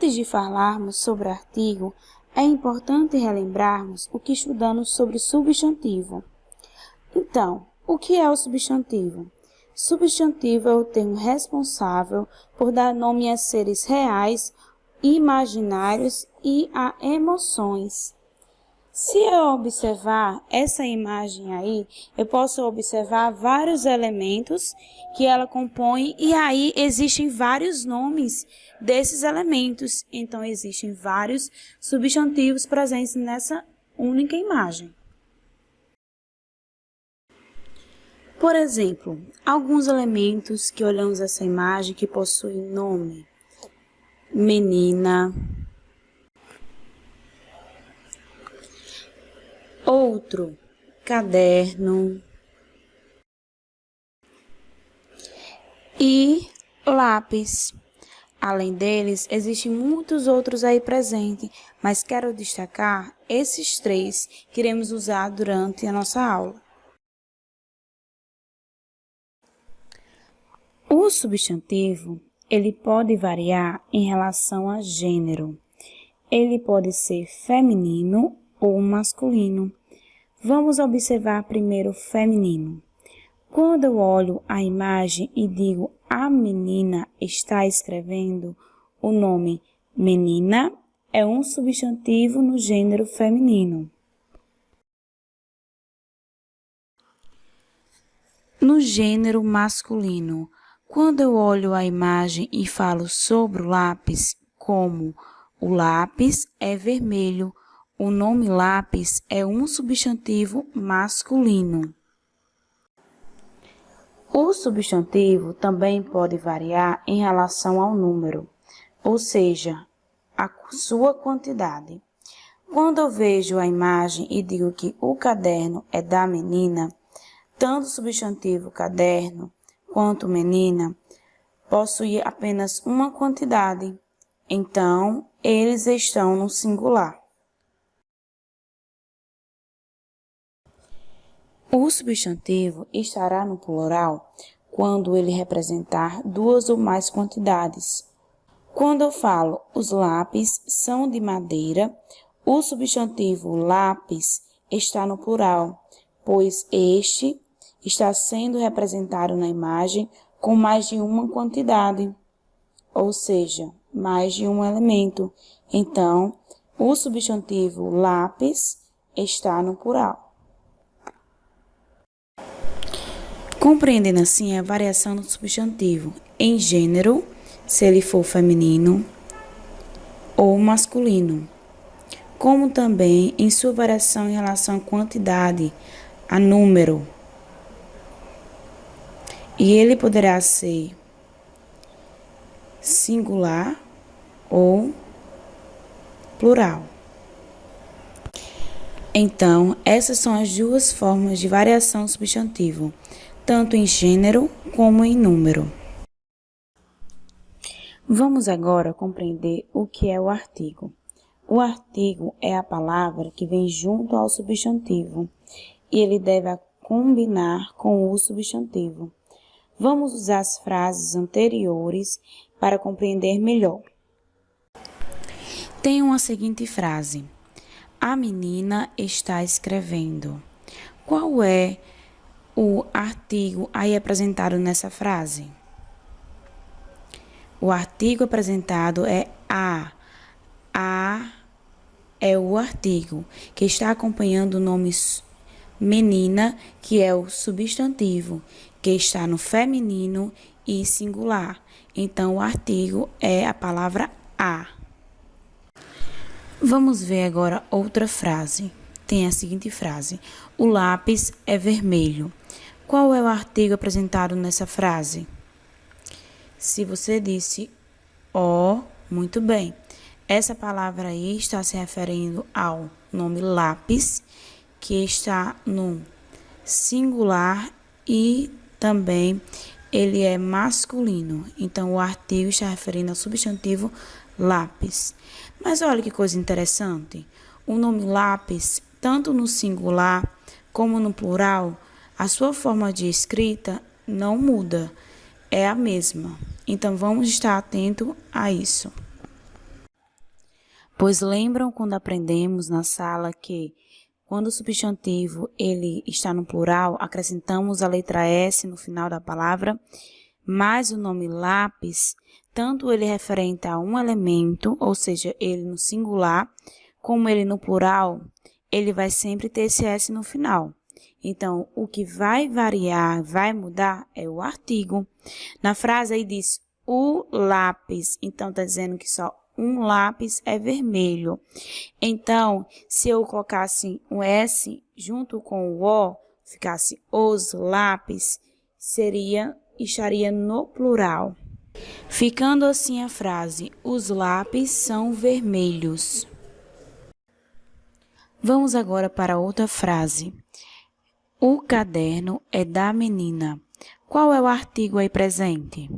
Antes de falarmos sobre artigo, é importante relembrarmos o que estudamos sobre substantivo. Então, o que é o substantivo? Substantivo é o termo responsável por dar nome a seres reais, imaginários e a emoções. Se eu observar essa imagem aí, eu posso observar vários elementos que ela compõe e aí existem vários nomes desses elementos. Então, existem vários substantivos presentes nessa única imagem. Por exemplo, alguns elementos que olhamos essa imagem que possuem nome: menina, outro, caderno e lápis. Além deles, existem muitos outros aí presentes, mas quero destacar esses três que iremos usar durante a nossa aula. O substantivo, ele pode variar em relação a gênero. Ele pode ser feminino ou masculino. Vamos observar primeiro o feminino. Quando eu olho a imagem e digo a menina está escrevendo, o nome menina é um substantivo no gênero feminino. No gênero masculino, quando eu olho a imagem e falo sobre o lápis, como o lápis é vermelho, o nome lápis é um substantivo masculino. O substantivo também pode variar em relação ao número, ou seja, a sua quantidade. Quando eu vejo a imagem e digo que o caderno é da menina, tanto o substantivo caderno quanto menina possuem apenas uma quantidade, então eles estão no singular. O substantivo estará no plural quando ele representar duas ou mais quantidades. Quando eu falo os lápis são de madeira, o substantivo lápis está no plural, pois este está sendo representado na imagem com mais de uma quantidade, ou seja, mais de um elemento. Então, o substantivo lápis está no plural. Compreendendo assim a variação do substantivo em gênero, se ele for feminino ou masculino, como também em sua variação em relação à quantidade, a número. E ele poderá ser singular ou plural. Então, essas são as duas formas de variação do substantivo, tanto em gênero como em número. Vamos agora compreender o que é o artigo. O artigo é a palavra que vem junto ao substantivo e ele deve combinar com o substantivo. Vamos usar as frases anteriores para compreender melhor. Tenho a seguinte frase: a menina está escrevendo. Qual é o artigo aí apresentado nessa frase? O artigo apresentado é a. A é o artigo que está acompanhando o nome menina, que é o substantivo, que está no feminino e singular. Então, o artigo é a palavra a. Vamos ver agora outra frase. Tem a seguinte frase: o lápis é vermelho. Qual é o artigo apresentado nessa frase? Se você disse o, muito bem. Essa palavra aí está se referindo ao nome lápis, que está no singular e também ele é masculino. Então, o artigo está referindo ao substantivo lápis. Mas olha que coisa interessante. O nome lápis, tanto no singular como no plural, a sua forma de escrita não muda, é a mesma. Então, vamos estar atento a isso. Pois lembram quando aprendemos na sala que quando o substantivo ele está no plural, acrescentamos a letra S no final da palavra, mas o nome lápis, tanto ele referente a um elemento, ou seja, ele no singular, como ele no plural, ele vai sempre ter esse S no final. Então, o que vai variar, vai mudar, é o artigo. Na frase aí diz o lápis, então está dizendo que só um lápis é vermelho. Então, se eu colocasse um S junto com o O, ficasse os lápis, estaria no plural. Ficando assim a frase, os lápis são vermelhos. Vamos agora para outra frase. O caderno é da menina. Qual é o artigo aí presente?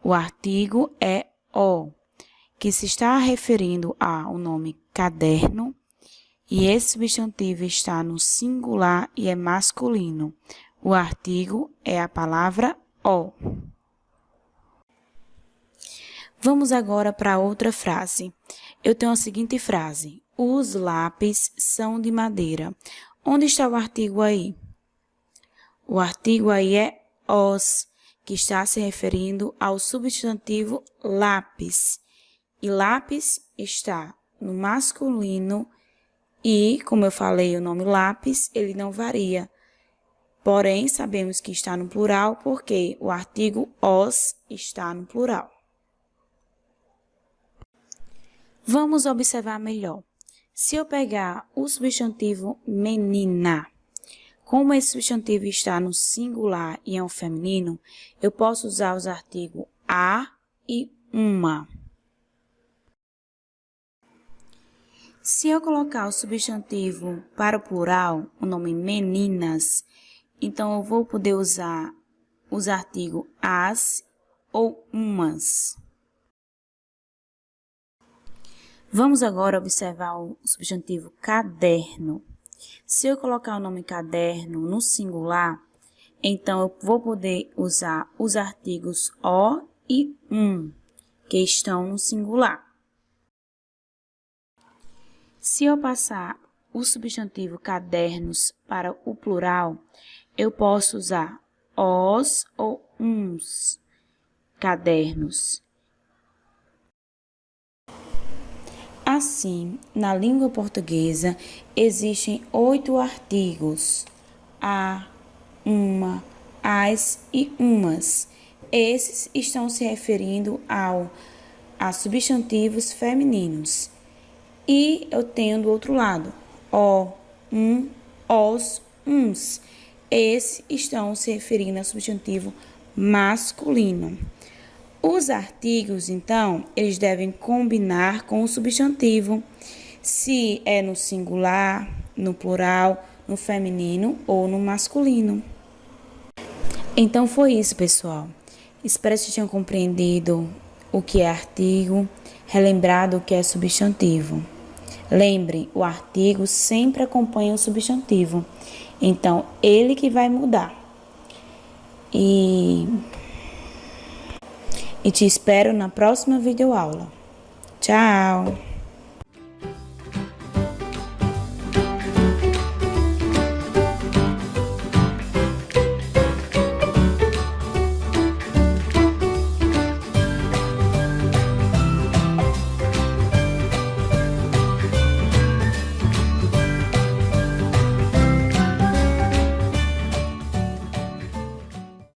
O artigo é o, que se está referindo ao nome caderno, e esse substantivo está no singular e é masculino. O artigo é a palavra o. Vamos agora para outra frase. Eu tenho a seguinte frase. Os lápis são de madeira. Onde está o artigo aí? O artigo aí é os, que está se referindo ao substantivo lápis. E lápis está no masculino e, como eu falei, o nome lápis, ele não varia. Porém, sabemos que está no plural porque o artigo os está no plural. Vamos observar melhor. Se eu pegar o substantivo menina, como esse substantivo está no singular e é um feminino, eu posso usar os artigos a e uma. Se eu colocar o substantivo para o plural, o nome meninas, então eu vou poder usar os artigos as ou umas. Vamos agora observar o substantivo caderno. Se eu colocar o nome caderno no singular, então eu vou poder usar os artigos o e que estão no singular. Se eu passar o substantivo cadernos para o plural, eu posso usar os ou uns cadernos. Assim, na língua portuguesa, existem 8 artigos: a, uma, as e umas. Esses estão se referindo a substantivos femininos. E eu tenho do outro lado, o, os, uns. Esses estão se referindo a substantivo masculino. Os artigos, então, eles devem combinar com o substantivo, se é no singular, no plural, no feminino ou no masculino. Então, foi isso, pessoal. Espero que vocês tenham compreendido o que é artigo, relembrado o que é substantivo. Lembre, o artigo sempre acompanha o substantivo. Então, ele que vai mudar. E te espero na próxima videoaula. Tchau!